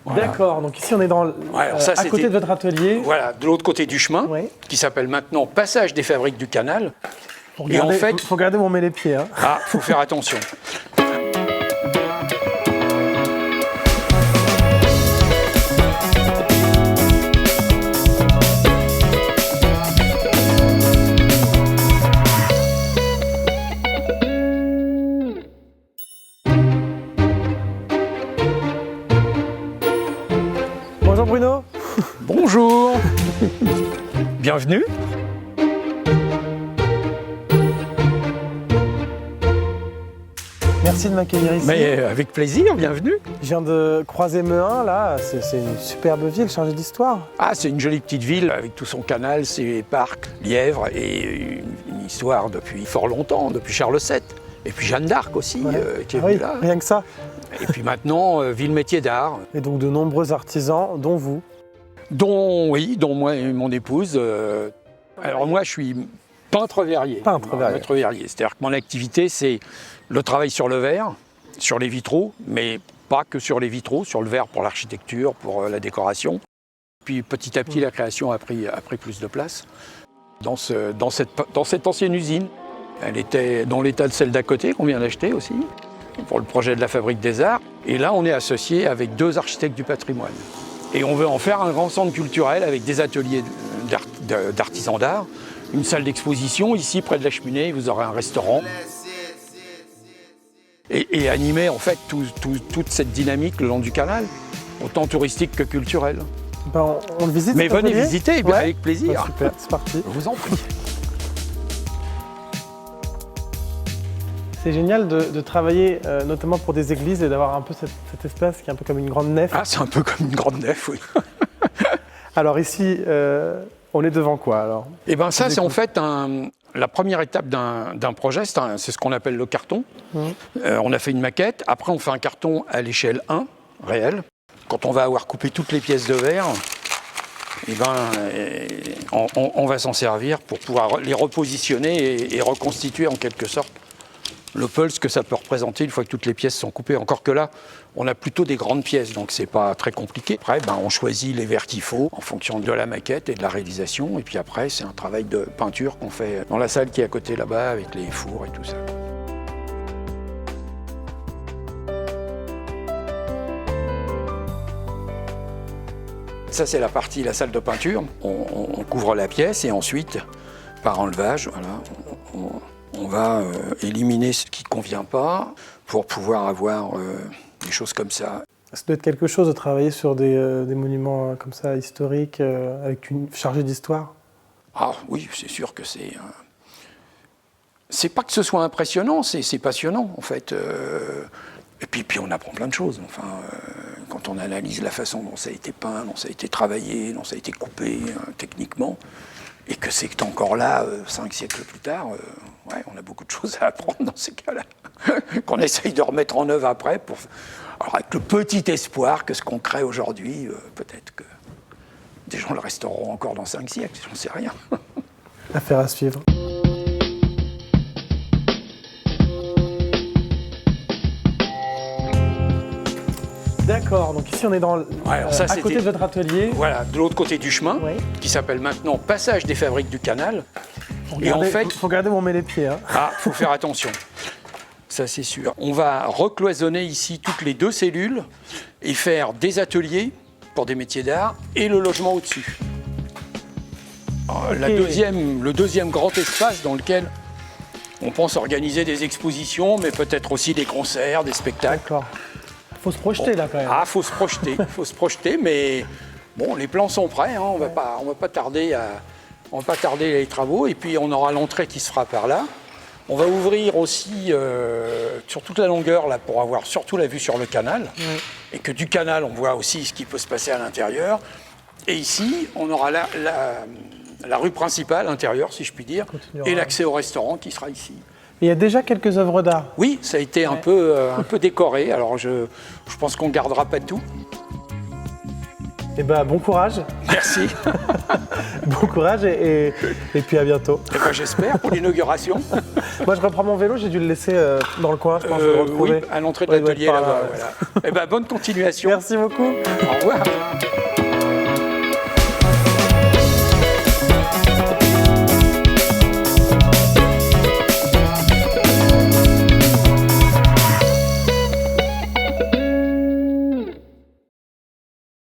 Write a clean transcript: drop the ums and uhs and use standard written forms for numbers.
Voilà. D'accord, donc ici on est à côté de votre atelier. Voilà, de l'autre côté du chemin, qui s'appelle maintenant Passage des Fabriques du Canal. Faut regarder où on met les pieds. Hein. Ah, faut faire attention. Bonjour Bruno. Bonjour. Bienvenue. Merci de m'accueillir ici. Mais avec plaisir, bienvenue. Je viens de croiser Mehun, là, c'est une superbe ville, changée d'histoire. Ah, c'est une jolie petite ville avec tout son canal, ses parcs, lièvres et une histoire depuis fort longtemps, depuis Charles VII. Et puis Jeanne d'Arc aussi, qui est venue là. Rien que ça. Et puis maintenant, ville métier d'art. Et donc de nombreux artisans, dont vous. Dont moi et mon épouse. Alors moi, je suis peintre-verrier. Peintre-verrier. C'est-à-dire que mon activité, c'est le travail sur le verre, sur les vitraux, mais pas que sur les vitraux, sur le verre pour l'architecture, pour la décoration. Puis petit à petit, la création a pris plus de place dans cette ancienne usine. Elle était dans l'état de celle d'à côté, qu'on vient d'acheter aussi, pour le projet de la Fabrique des Arts. Et là, on est associé avec 2 architectes du patrimoine. Et on veut en faire un grand centre culturel avec des ateliers d'artisans d'art, une salle d'exposition. Ici, près de la cheminée, vous aurez un restaurant. Et animer en fait toute cette dynamique le long du canal, autant touristique que culturelle. Ben, on le visite. Mais venez visiter, avec plaisir. Ben, super, c'est parti. Je vous en prie. C'est génial de travailler notamment pour des églises et d'avoir un peu cet espace qui est un peu comme une grande nef. Ah, c'est un peu comme une grande nef, oui. Alors ici, on est devant quoi alors? Eh bien ça, c'est en fait la première étape d'un projet, c'est ce qu'on appelle le carton. On a fait une maquette, après on fait un carton à l'échelle 1, réel. Quand on va avoir coupé toutes les pièces de verre, eh ben, on va s'en servir pour pouvoir les repositionner et reconstituer en quelque sorte le pulse que ça peut représenter une fois que toutes les pièces sont coupées. Encore que là, on a plutôt des grandes pièces, donc c'est pas très compliqué. Après, on choisit les verres qu'il faut en fonction de la maquette et de la réalisation. Et puis après, c'est un travail de peinture qu'on fait dans la salle qui est à côté là-bas, avec les fours et tout ça. Ça, c'est la salle de peinture. On couvre la pièce et ensuite, par enlevage, voilà, on va éliminer ce qui ne convient pas pour pouvoir avoir des choses comme ça. Ça doit être quelque chose de travailler sur des monuments comme ça, historiques, avec chargés d'histoire. Ah oui, c'est sûr que c'est... C'est pas que ce soit impressionnant, c'est passionnant en fait. Et puis on apprend plein de choses. Enfin, quand on analyse la façon dont ça a été peint, dont ça a été travaillé, dont ça a été coupé techniquement, et que c'est encore là 5 siècles plus tard, on a beaucoup de choses à apprendre dans ces cas-là, qu'on essaye de remettre en œuvre après, alors avec le petit espoir que ce qu'on crée aujourd'hui, peut-être que des gens le resteront encore dans 5 siècles, j'en sais rien. Affaire à suivre. D'accord, donc ici on est à côté de votre atelier. Voilà, de l'autre côté du chemin, qui s'appelle maintenant Passage des Fabriques du Canal. Et en fait, faut regarder où on met les pieds. Hein. Ah, faut faire attention. Ça c'est sûr. On va recloisonner ici toutes les 2 cellules et faire des ateliers pour des métiers d'art et le logement au-dessus. Le deuxième grand espace dans lequel on pense organiser des expositions, mais peut-être aussi des concerts, des spectacles. D'accord. Faut se projeter là quand même. Ah, faut se projeter, mais bon, les plans sont prêts, hein, on va pas tarder les travaux, et puis on aura l'entrée qui se fera par là. On va ouvrir aussi sur toute la longueur là pour avoir surtout la vue sur le canal, et que du canal on voit aussi ce qui peut se passer à l'intérieur. Et ici, on aura la rue principale intérieure, si je puis dire, et l'accès au restaurant qui sera ici. Il y a déjà quelques œuvres d'art. Oui, ça a été un peu décoré. Alors je pense qu'on ne gardera pas tout. Et ben, bon courage. Merci. Bon courage et puis à bientôt. Et ben, j'espère pour l'inauguration. Moi, je reprends mon vélo, j'ai dû le laisser dans le coin, je pense, le retrouver. Oui, à l'entrée de Ouais, il doit l'atelier être par là-bas. là, ouais. Voilà. Et ben, bonne continuation. Merci beaucoup. Au revoir.